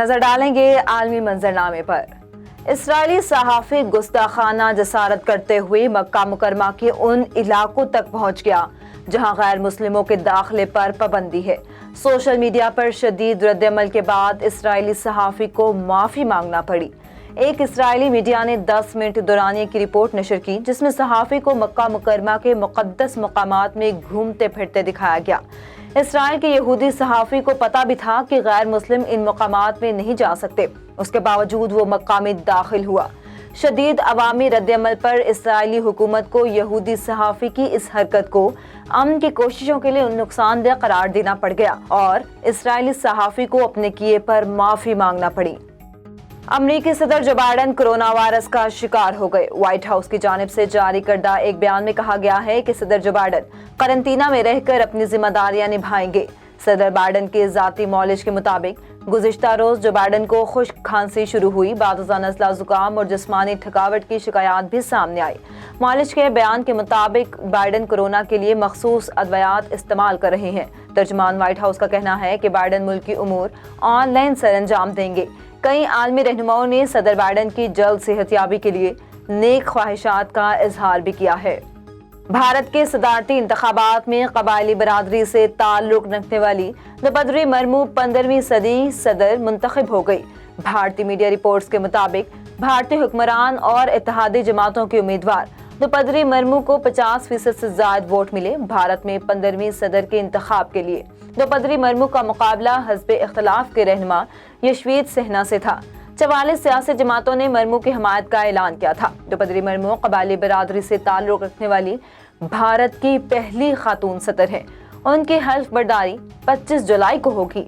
नजर डालेंगे आलमी मंजरनामे पर। इसराइली सहाफ़ी गुस्ताखाना जसारत करते हुए मक्का मुकरमा के उन इलाकों तक पहुंच गया जहां गैर मुस्लिमों के दाखिले पर पाबंदी है। सोशल मीडिया पर शदीद रद्द-ए-अमल के बाद इसराइली सहाफ़ी को माफ़ी मांगना पड़ी। एक इसराइली मीडिया ने 10 मिनट दौरानिए की रिपोर्ट नशर की जिसमें सहाफ़ी को मक्का मुकरमा के मुक़द्दस मकामात में घूमते फिरते दिखाया गया। इसराइल के यहूदी सहाफ़ी को पता भी था कि गैर मुस्लिम इन मकामात में नहीं जा सकते, उसके बावजूद वो मक्का में दाखिल हुआ। शदीद अवामी रद्द-ए-अमल पर इसराइली हुकूमत को यहूदी सहाफ़ी की इस हरकत को अमन की कोशिशों के लिए नुकसानदेह करार देना पड़ गया और इसराइली सहाफ़ी को अपने किए पर माफ़ी मांगना पड़ी। अमरीकी सदर जो बाइडन कोरोना वायरस का शिकार हो गए। व्हाइट हाउस की जानिब से जारी करदा एक बयान में कहा गया है कि सदर जो बाइडन करंतना में रहकर अपनी जिम्मेदारियां निभाएंगे। सदर बाइडन के ज़ाती मौलिज के मुताबिक गुज़िश्ता रोज जो बाइडन को खुश्क खांसी शुरू हुई, बादुज़ा नज़ला जुकाम और जिस्मानी थकावट की शिकायत भी सामने आई। मौलिज के बयान के मुताबिक बाइडन कोरोना के लिए मखसूस अदवियात इस्तेमाल कर रहे हैं। तर्जुमान व्हाइट हाउस का कहना है कि बाइडन मुल्क की उमूर ऑनलाइन सर अंजाम देंगे। कई आलमी रहनुमाओं ने सदर बाइडन की जल्द सेहतयाबी के लिए नेक ख्वाहिशात का इजहार भी किया है। भारत के सदारती इंतखाबात में कबायली बरादरी से ताल्लुक रखने वाली द्रौपदी मुर्मू 15वीं सदी सदर मुंतखब हो गई। भारतीय मीडिया रिपोर्ट्स के मुताबिक भारतीय हुक्मरान और इत्तेहादी जमातों के उम्मीदवार द्रौपदी मुर्मू को 50% से ज्यादा वोट मिले। भारत में 15वीं सदर के इंतखाब के लिए द्रौपदी मुर्मू का मुकाबला हज़्ब इख्तिलाफ के रहनुमा यशवीत सिन्हा से था। 44 सियासी जमातों ने मुर्मू की हमायत का ऐलान किया था। द्रौपदी मुर्मू कबायली बरादरी से ताल्लुक रखने वाली भारत की पहली खातून सदर है। उनकी हल्फ बर्दारी 25 जुलाई को होगी।